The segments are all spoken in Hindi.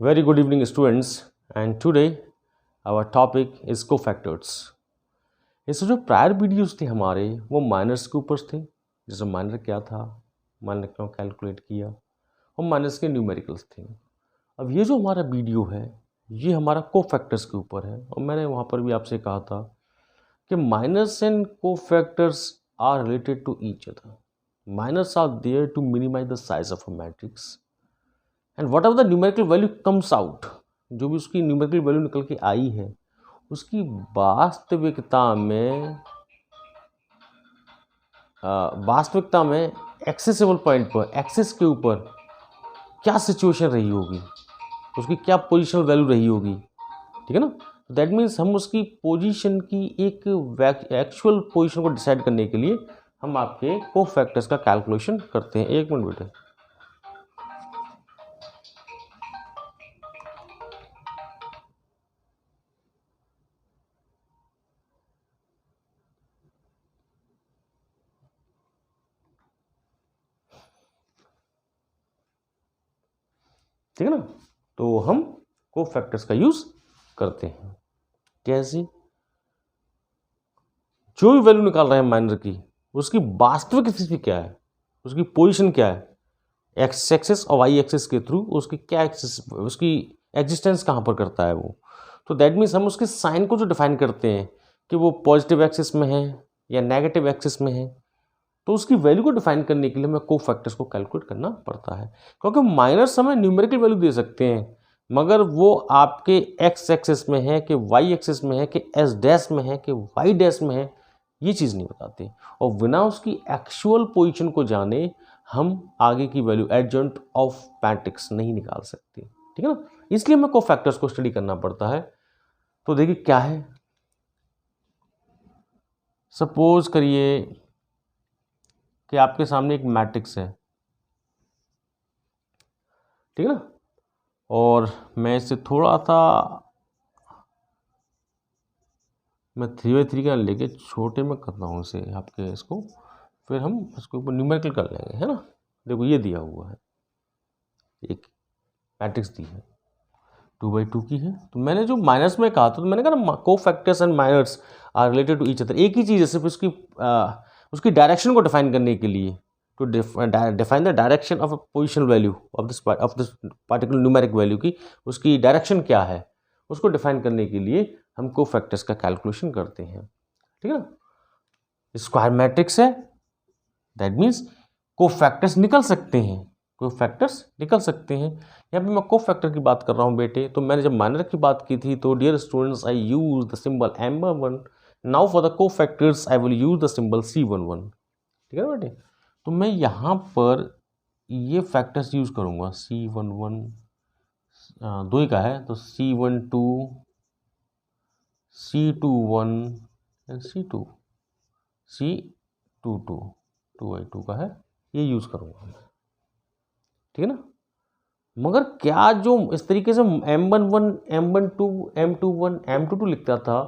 Very good evening, students. And today our topic is cofactors. इससे जो प्रायर वीडियोस थे हमारे वो माइनर्स के ऊपर थे, जैसे माइनर क्या था, माइनर क्यों कैलकुलेट किया, और माइनर्स के न्यूमेरिकल्स थे। अब ये जो हमारा वीडियो है ये हमारा कोफैक्टर्स के ऊपर है, और मैंने वहाँ पर भी आपसे कहा था कि minors and cofactors are related to each other. Minors are there to minimize the size of a matrix. And what ever the numerical value comes out, जो भी उसकी न्यूमेरिकल वैल्यू निकल के आई है उसकी वास्तविकता में एक्सेसिबल पॉइंट पर, एक्सेस के ऊपर क्या सिचुएशन रही होगी, उसकी क्या पोजिशनल वैल्यू रही होगी. ठीक है ना. दैट मीन्स हम उसकी पोजीशन की एक एक्चुअल पोजीशन को डिसाइड करने के लिए हम आपके कोफैक्टर्स का कैलकुलेशन करते हैं. एक मिनट बेटे. ठीक है ना. तो हम कोफैक्टर्स का यूज करते हैं. कैसे? जो भी वैल्यू निकाल रहे हैं माइनर की, उसकी वास्तविक स्थिति क्या है, उसकी पोजीशन क्या है, एक्स एक्सिस और वाई एक्सिस के थ्रू उसकी क्या एक्सिस, उसकी एग्जिस्टेंस कहाँ पर करता है वो. तो दैट मीन्स हम उसके साइन को जो डिफाइन करते हैं कि वो पॉजिटिव एक्सिस में है या नेगेटिव एक्सिस में है, तो उसकी वैल्यू को डिफाइन करने के लिए हमें कोफैक्टर्स को कैलकुलेट करना पड़ता है. क्योंकि माइनर्स हमें न्यूमेरिकल वैल्यू दे सकते हैं, मगर वो आपके एक्स एक्सिस में है कि वाई एक्सिस में है कि एस डैश में है कि वाई डैश में है, ये चीज़ नहीं बताते. और बिना उसकी एक्चुअल पोजीशन को जाने हम आगे की वैल्यू एडजॉइंट ऑफ मैट्रिक्स नहीं निकाल सकते. ठीक है ना. इसलिए हमें कोफैक्टर्स को स्टडी करना पड़ता है. तो देखिए क्या है. सपोज करिए कि आपके सामने एक मैट्रिक्स है. ठीक है ना. और मैं इसे थोड़ा सा मैं 3x3 का लेके छोटे में करता हूँ इसे आपके इसको, फिर हम इसके ऊपर न्यूमेरिकल कर लेंगे. है ना. देखो ये दिया हुआ है, एक मैट्रिक्स दी है 2x2 की है. तो मैंने जो माइनस में कहा था, तो मैंने कहा ना cofactors and minors are related to each other. एक ही चीज़ है, सिर्फ उसकी डायरेक्शन को डिफाइन करने के लिए, to define the direction of a positional value of this particular numeric value की उसकी डायरेक्शन क्या है, उसको डिफाइन करने के लिए हम कोफैक्टर्स का कैलकुलेशन करते हैं. ठीक है ना. स्क्वायर मैट्रिक्स है, दैट मीन्स कोफैक्टर्स निकल सकते हैं, कोफैक्टर्स निकल सकते हैं. यहाँ पे मैं कोफैक्टर की बात कर रहा हूँ बेटे. तो मैंने जब माइनर की बात की थी तो dear students I use the symbol M11. Now for the cofactors I will use the symbol C11. ठीक है ना बेटे. तो मैं यहाँ पर ये फैक्टर्स यूज करूँगा. C11 दो ही का है, तो C12, C21 and C22 2x2 का है, ये यूज़ करूँगा मैं. ठीक है ना. मगर क्या जो इस तरीके से M11, M12, M21, M22 लिखता था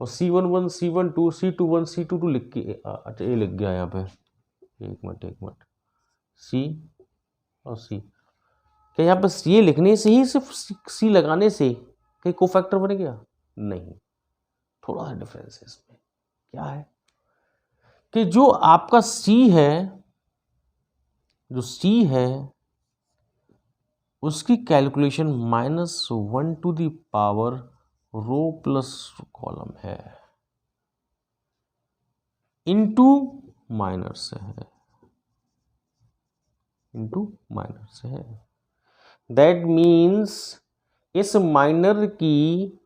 और C11, C12, C21, C22 लिख के, अच्छा ये लिख गया यहाँ पे, एक मिनट, C और C. क्या यहाँ पर ये लिखने से ही, सिर्फ C लगाने से कहीं कोफैक्टर बन गया? नहीं, थोड़ा सा डिफरेंस है इसमें. क्या है कि जो आपका C है, जो C है उसकी calculation -1 to the power row plus column है, इनटू माइनर से है, दैट मीन्स इस माइनर की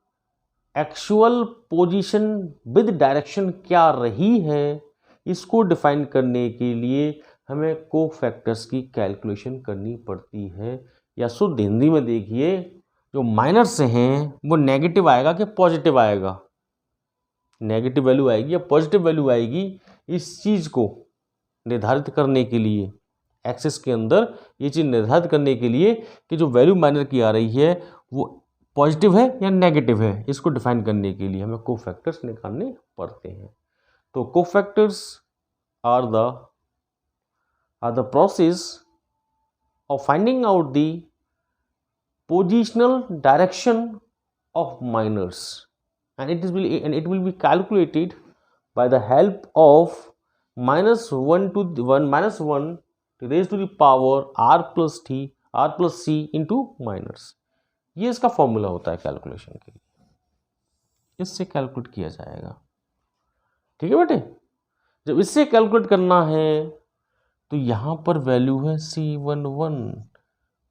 एक्चुअल पोजीशन विद डायरेक्शन क्या रही है, इसको डिफाइन करने के लिए हमें कोफैक्टर्स की कैलकुलेशन करनी पड़ती है. या शुद्ध हिंदी में देखिए, जो माइनर से हैं वो नेगेटिव आएगा कि पॉजिटिव आएगा, नेगेटिव वैल्यू आएगी या पॉजिटिव वैल्यू आएगी, इस चीज़ को निर्धारित करने के लिए, एक्सिस के अंदर ये चीज़ निर्धारित करने के लिए कि जो वैल्यू माइनर की आ रही है वो पॉजिटिव है या नेगेटिव है, इसको डिफाइन करने के लिए हमें कोफैक्टर्स निकालने पड़ते हैं. तो cofactors are the process of finding out the positional direction of minors, and it will be calculated by the help of minus 1 to the 1 minus 1 raised to the power r plus c into minors। ये इसका फॉर्मूला होता है कैलकुलेशन के लिए, इससे कैलकुलेट किया जाएगा। ठीक है बेटे, जब इससे कैलकुलेट करना है तो यहाँ पर वैल्यू है C11,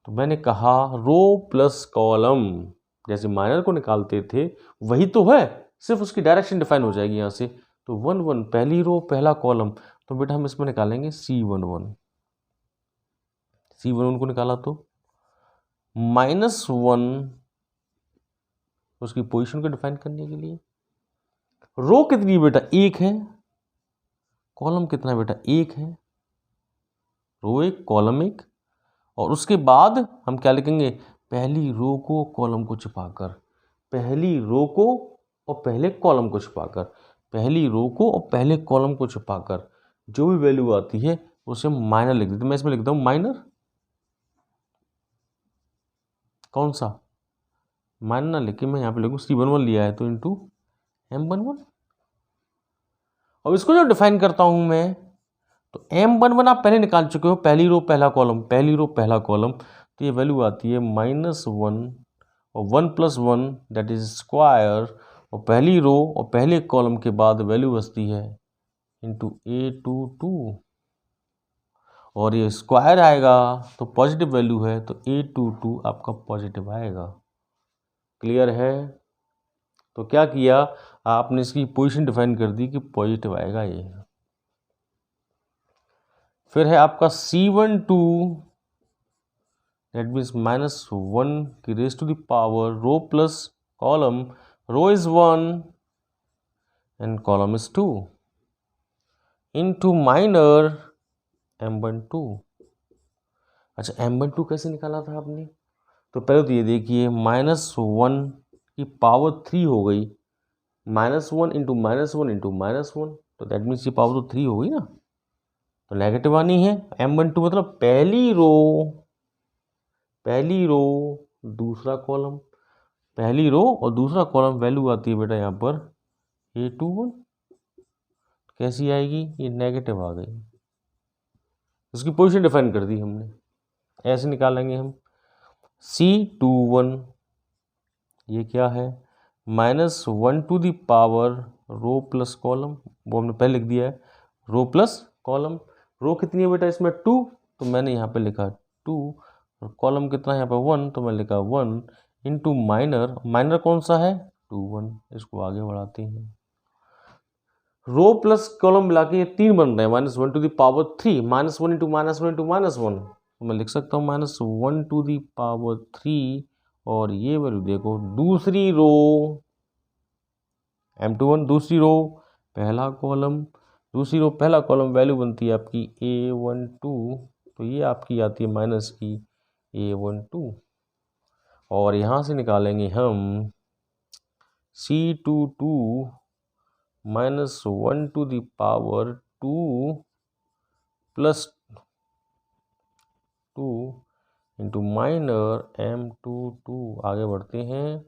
तो मैंने कहा रो प्लस कॉलम, जैसे माइनर को निकालते थे वही तो है, सिर्फ उसकी डायरेक्शन डिफाइन हो जाएगी यहाँ से। तो 1 1 पहली रो पहला कॉलम, तो बेटा हम इसमें निकालेंगे C11 को निकाला तो -1 उसकी पोजीशन को डिफाइन करने के लिए। रो कितनी बेटा 1 है, कॉलम कितना बेटा 1 है, रो 1 कॉलम 1, और उसके बाद हम क्या लिखेंगे, पहली रो को कॉलम को छिपाकर, पहली रो को और पहले कॉलम को छिपाकर, पहली रो को और पहले कॉलम को छिपाकर जो भी वैल्यू आती है उसे माइनर लिख देते। मैं इसमें लिखता हूँ माइनर, कौन सा माइनर ना लिखे मैं यहाँ पे लिखूँ C11 लिया है तो इंटू M11। और इसको जो डिफाइन करता हूँ मैं, तो M11 आप पहले निकाल चुके हो, पहली रो पहला कॉलम, पहली रो पहला कॉलम, तो ये वैल्यू आती है -1 और 1 + 1 दैट इज स्क्वायर, और पहली रो और पहले कॉलम के बाद वैल्यू बचती है इंटू A22, और ये स्क्वायर आएगा तो पॉजिटिव वैल्यू है तो A22 आपका पॉजिटिव आएगा। क्लियर है? तो क्या किया आपने, इसकी पोजीशन डिफाइन कर दी कि पॉजिटिव आएगा ये। फिर है आपका C12 दैट मीन्स -1 की raise to the power row plus column, row is 1 and column is 2 into minor M12। अच्छा M12 कैसे निकाला था आपने, तो पहले तो ये देखिए -1 की पावर 3 हो गई, -1 इंटू -1 इंटू -1, तो दैट मीन्स ये पावर तो 3 हो गई ना, तो नेगेटिव आनी है। M12 मतलब पहली रो दूसरा कॉलम, पहली रो और दूसरा कॉलम, वैल्यू आती है बेटा यहाँ पर A21, कैसी आएगी, ये नेगेटिव आ गई, उसकी पोजीशन डिफाइन कर दी हमने। ऐसे निकालेंगे हम C21, ये क्या है -1 to the power row plus column, वो हमने पहले लिख दिया है, रो प्लस कॉलम। रो कितनी है बेटा इसमें 2, तो मैंने यहाँ पे लिखा 2, और कॉलम कितना है यहाँ पे 1, तो मैंने लिखा 1 इंटू माइनर कौन सा है 21, इसको आगे बढ़ाते हैं। रो प्लस कॉलम मिला के ये 3 बन रहे हैं, -1 to the power 3, -1 into -1 into -1, तो मैं लिख सकता हूँ -1 टू द पावर 3, और ये वैल्यू देखो दूसरी रो M21, दूसरी रो पहला कॉलम, दूसरी रो पहला कॉलम, वैल्यू बनती है आपकी A12, तो ये आपकी आती है माइनस की A12, और यहाँ से निकालेंगे हम C22 -1 to the power 2 plus 2 into minor M22, आगे बढ़ते हैं,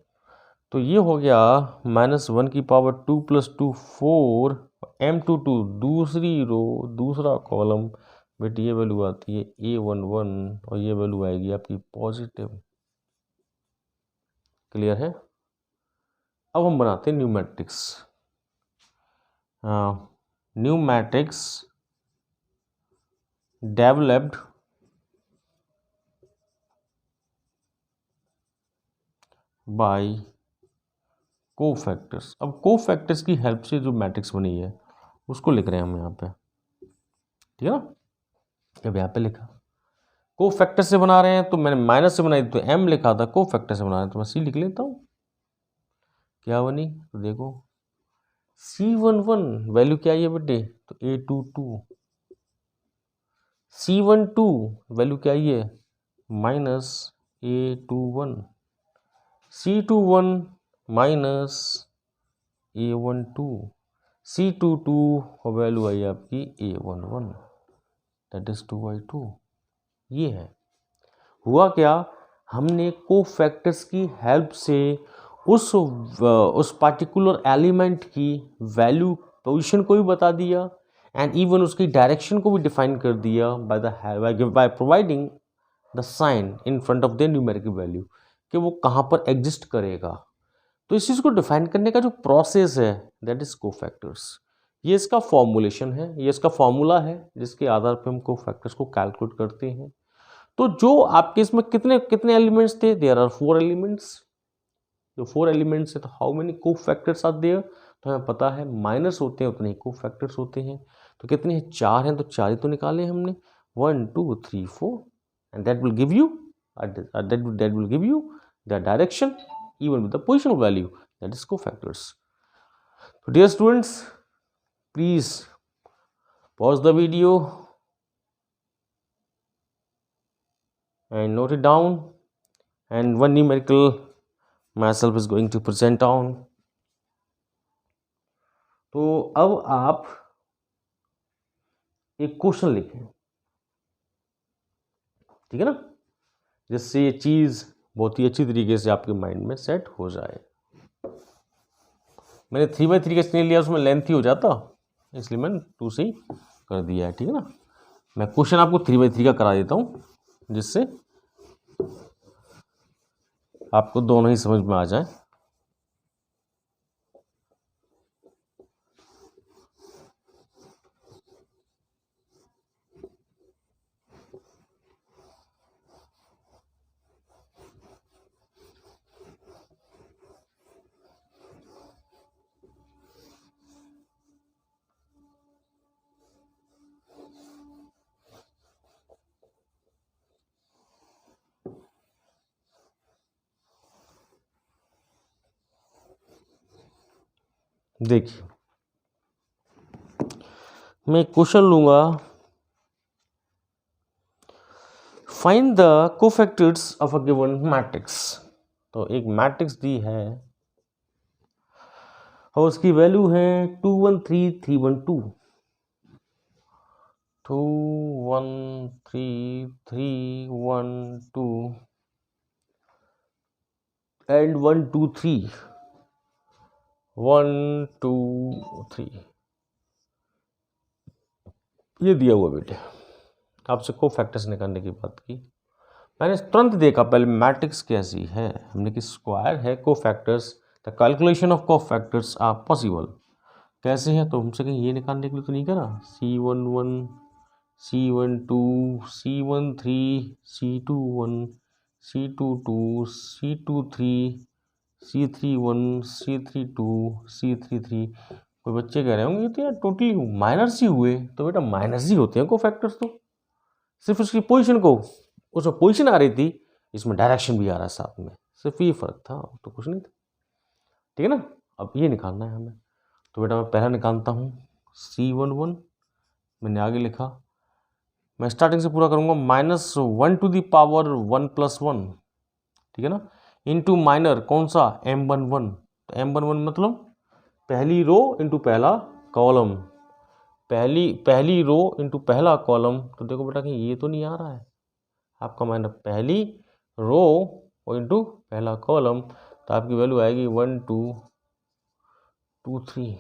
तो ये हो गया -1 की पावर 2 + 2 4, M22 दूसरी रो दूसरा कॉलम, बेटी ये वैल्यू आती है A11, और ये वैल्यू आएगी आपकी पॉजिटिव। क्लियर है? अब हम बनाते हैं pneumatics. Pneumatics developed by cofactors. अब कोफैक्टर्स की हेल्प से जो मैट्रिक्स बनी है उसको लिख रहे हैं हम यहाँ पे, ठीक है ना। अब यहाँ पे लिखा कोफैक्टर से बना रहे हैं, तो मैंने माइनस से बनाई तो M लिखा था, कोफैक्टर से बना रहे हैं तो मैं C लिख लेता हूँ। क्या बनी, तो देखो C11 वैल्यू क्या है बेटे, तो A22, C12 वैल्यू क्या है -A21, C21 -A12, C22 value आई आपकी A11, दैट इज 2/2। ये है, हुआ क्या, हमने कोफैक्टर्स की हेल्प से उस पार्टिकुलर एलिमेंट की वैल्यू पोजीशन को भी बता दिया एंड इवन उसकी डायरेक्शन को भी डिफाइन कर दिया by providing the sign in front of the numerical value कि वो कहाँ पर एग्जिस्ट करेगा। तो इस चीज़ को डिफाइन करने का जो प्रोसेस है दैट इज कोफैक्टर्स। ये इसका फॉर्मूलेशन है, ये इसका फॉर्मूला है जिसके आधार पर हम कोफैक्टर्स को कैलकुलेट करते हैं। तो जो आपके इसमें कितने कितने एलिमेंट्स थे, देयर आर 4 एलिमेंट्स। जो 4 एलिमेंट्स है तो how many cofactors are there, तो हमें पता है माइनस होते हैं उतने ही कोफैक्टर्स होते हैं। तो कितने हैं, 4 हैं, तो 4 ही तो निकाले हमने, 1 2 3 4 and that will give you the direction even with the positional value, that is cofactors. So dear students, please pause the video and note it down, and one numerical myself is going to present on. तो अब आप एक क्वेश्चन लिखें, ठीक है ना, जिससे ये चीज़ बहुत ही अच्छी तरीके से आपके माइंड में सेट हो जाए। मैंने 3x3 का स्नेल लिया, उसमें लेंथ ही हो जाता, इसलिए मैंने 2 से ही कर दिया है, ठीक है ना। मैं क्वेश्चन आपको 3x3 का करा देता हूँ जिससे आपको दोनों ही समझ में आ जाए। देखिए, मैं क्वेश्चन लूंगा, find the cofactors of a given matrix. तो एक मैट्रिक्स दी है और उसकी वैल्यू है 2 1 3 3 1 2 2 1 3 3 1 2 एंड 1 2 3 1 2 3। ये दिया हुआ बेटे, आपसे कोफैक्टर्स निकालने की बात की, मैंने तुरंत देखा पहले मैट्रिक्स कैसी है, हमने कि स्क्वायर है cofactors, the calculation of cofactors are possible. कैसे है, तो हमसे कहीं ये निकालने के लिए तो नहीं करा, C11 C12 C13 C21 C22 C23 C31 C32 C33। कोई बच्चे कह रहे होंगे तो यार टोटली माइनस ही हुए, तो बेटा माइनस ही होते हैं कोफैक्टर्स, तो सिर्फ उसकी पोजीशन को, उसमें पोजीशन आ रही थी, इसमें डायरेक्शन भी आ रहा है साथ में, सिर्फ ये फर्क था, तो कुछ नहीं था, ठीक है ना। अब ये निकालना है हमें, तो बेटा मैं पहला निकालता हूँ C11, मैंने आगे लिखा, मैं स्टार्टिंग से पूरा करूँगा, -1 to the power 1 + 1, ठीक है ना, इनटू माइनर कौन सा, M11, तो M11 मतलब पहली रो इंटू पहला कॉलम, पहली रो इंटू पहला कॉलम। तो देखो बेटा कि ये तो नहीं आ रहा है आपका माइनर, पहली रो और इंटू पहला कॉलम, तो आपकी वैल्यू आएगी 1 2 2 3,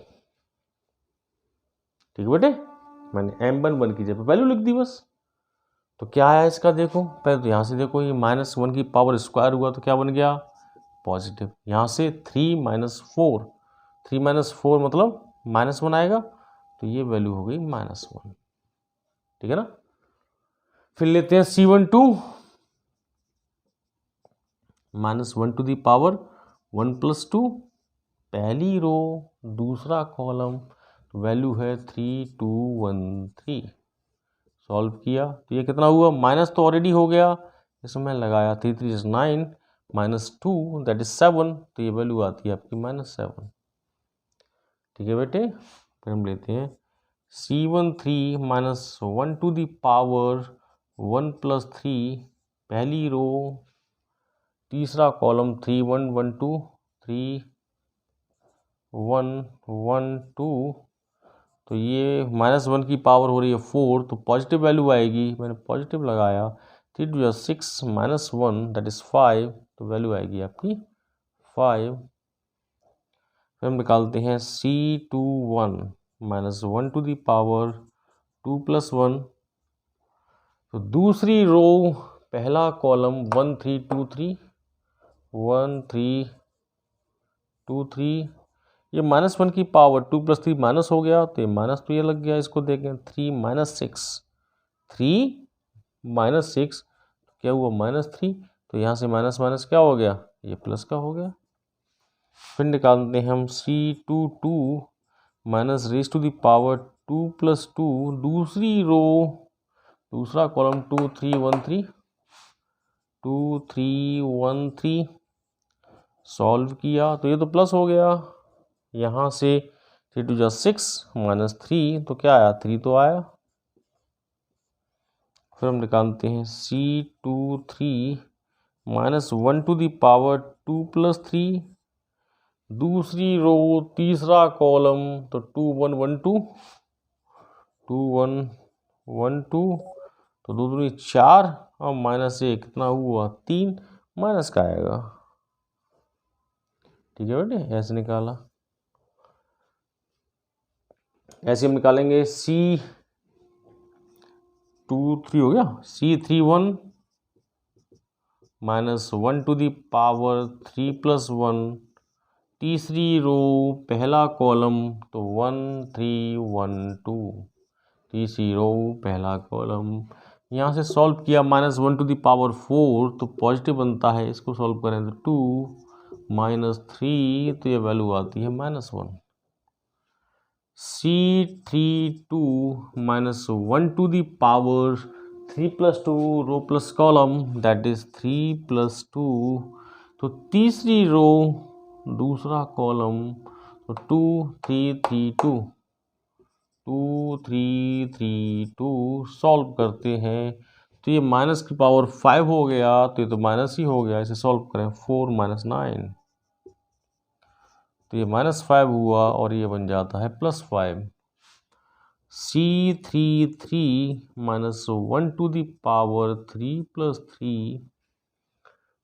ठीक है बेटे। मैंने M11 की जगह वैल्यू लिख दी बस। तो क्या आया इसका, देखो पहले तो यहाँ से देखो, ये -1 की पावर स्क्वायर हुआ तो क्या बन गया, पॉजिटिव। यहाँ से 3 - 4, 3 - 4 मतलब -1 आएगा, तो ये वैल्यू हो गई -1, ठीक है ना। फिर लेते हैं C12, -1 to the power 1 + 2, पहली रो दूसरा कॉलम, तो वैल्यू है 3 2 1 3। सॉल्व किया तो ये कितना हुआ, माइनस तो ऑलरेडी हो गया, इसमें लगाया 3 3 is 9 -2 दैट इज 7, तो ये वैल्यू आती है आपकी -7, ठीक है बेटे। फिर हम लेते हैं C13 -1 to the power 1 + 3, पहली रो तीसरा कॉलम 3 1 1 2 3 1 1 2, तो ये -1 की पावर हो रही है 4, तो पॉजिटिव वैल्यू आएगी, मैंने पॉजिटिव लगाया, 3 टू या 6 माइनस 1 दैट इज 5, तो वैल्यू आएगी आपकी 5। फिर हम निकालते हैं C21 minus 1 to the power 2 plus 1, तो दूसरी रो पहला कॉलम 1 3 2 3 1 3 2 3, ये -1 की पावर 2 प्लस 3 माइनस हो गया, तो ये माइनस तो ये लग गया, इसको देखें 3 माइनस 6, 3 माइनस 6 क्या हुआ -3, तो यहाँ से माइनस माइनस क्या हो गया, ये प्लस का हो गया। फिर निकालते हैं हम C22 minus raise to the power 2 plus 2, दूसरी रो दूसरा कॉलम 2 3 1 3 2 3 1 3, सॉल्व किया तो ये तो प्लस हो गया, यहाँ से 3 टू जा 6 माइनस 3, तो क्या आया 3 तो आया। फिर हम निकालते हैं C23 minus 1 to the power 2 plus 3, दूसरी रो तीसरा कॉलम, तो 2 1 1 2 2 1 1 2, तो दो दूनी 4 और माइनस 1 कितना हुआ 3, माइनस का आएगा। ठीक है बेटे, ऐसे निकाला। ऐसे हम निकालेंगे C23 हो गया, C31 minus 1 to the power 3 plus 1, तीसरी रो पहला कॉलम, तो 1 3 1 2, तीसरी रो पहला कॉलम, यहाँ से सॉल्व किया -1 टू द पावर 4, तो पॉजिटिव बनता है, इसको सॉल्व करें तो 2 माइनस 3, तो ये वैल्यू आती है -1। C32 minus 1 to the power 3 plus 2 row plus column, that is 3 plus 2, तो तीसरी रो दूसरा कॉलम, तो 2 3 3 2 2 3 3 2, सॉल्व करते हैं तो ये माइनस की पावर 5 हो गया, तो ये तो माइनस ही हो गया, इसे सॉल्व करें 4 माइनस 9, तो ये -5 हुआ और ये बन जाता है +5। C33 minus 1 to the power 3 plus 3,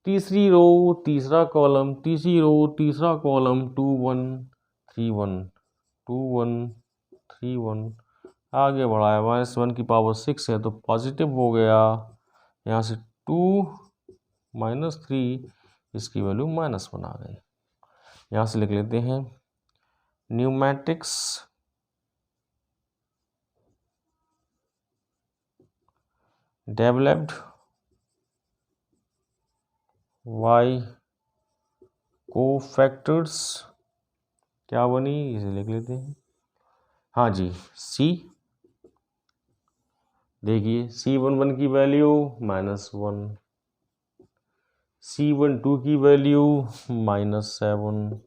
तीसरी रो तीसरा कॉलम, तीसरी रो तीसरा कॉलम, 2 1 3 1 2 1 3 1, आगे बढ़ाया -1 की पावर 6 है, तो पॉजिटिव हो गया, यहाँ से 2 माइनस 3, इसकी वैल्यू -1 आ गई। यहाँ से लिख लेते हैं न्यूमेटिक्स डेवलप्ड वाई कोफैक्टर्स क्या बनी, इसे लिख लेते हैं। हाँ जी, C देखिए C11 की वैल्यू -1, C12 की वैल्यू -7,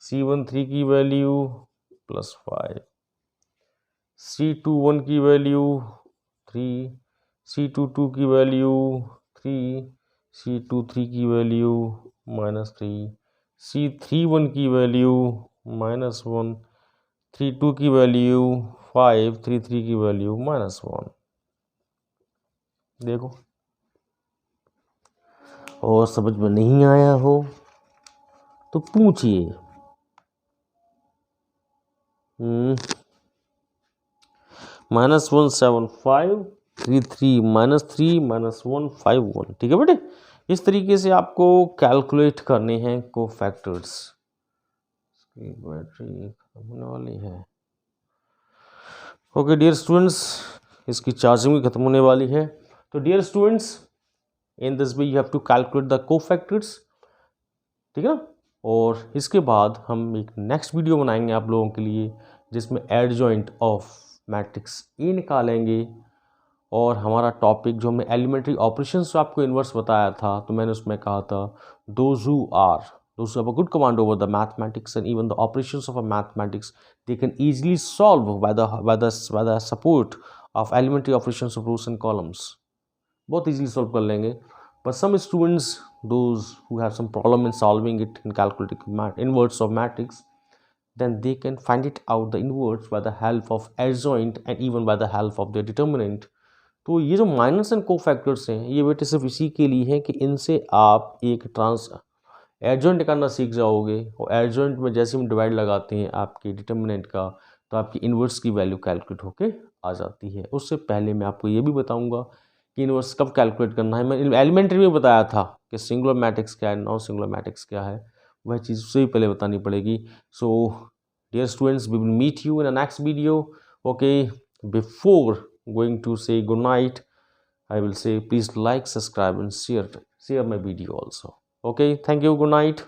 C13 की वैल्यू +5, C21 की वैल्यू 3, C22 की वैल्यू 3, C23 की वैल्यू -3, C31 की वैल्यू -1, 32 की वैल्यू 5, 33 की वैल्यू -1। देखो, और समझ में नहीं आया हो तो पूछिए। -175 33 -3 -151, ठीक है बेटे। इस तरीके से आपको कैलकुलेट करने हैं कोफैक्टर्स। इसकी बैटरी खत्म होने वाली है। ओके डियर स्टूडेंट्स, इसकी चार्जिंग भी खत्म होने वाली है। तो dear students, in this way you have to calculate the cofactors, ठीक है ना। और इसके बाद हम एक नेक्स्ट वीडियो बनाएंगे आप लोगों के लिए, जिसमें एडजॉइंट ऑफ मैट्रिक्स ए निकालेंगे। और हमारा टॉपिक जो हमने एलिमेंट्री ऑपरेशंस जो आपको इन्वर्स बताया था, तो मैंने उसमें कहा था those who have a good command over the mathematics and even the operations of a mathematics, they can easily solve by the support of elementary operations of rows and columns. बहुत easily solve कर लेंगे। But some students, those who have some problem in solving it, in calculating inverse of matrix, then they can find it out the inverse by the help of adjoint and even by the help of their determinant. तो ये जो माइनस एंड कोफैक्टर्स हैं ये बेटे सिर्फ इसी के लिए हैं कि इनसे आप एक एडजॉइंट निकालना सीख जाओगे, और एडजॉइंट में जैसे हम डिवाइड लगाते हैं आपके डिटर्मिनेंट का, तो आपकी इन्वर्स की वैल्यू कैलकुलेट होके आ जाती है। उससे पहले मैं आपको ये भी बताऊंगा कि इन्वर्स कब कैलकुलेट करना है। मैं एलिमेंट्री में बताया था कि सिंगुलर मैट्रिक्स क्या है, नॉन सिंगुलर मैट्रिक्स क्या है, वह चीज़ उससे भी पहले बतानी पड़ेगी। So dear students, we will meet you in a next video. Okay, before going to say good night, I will say please like, subscribe and share my video also. Okay, thank you, good night.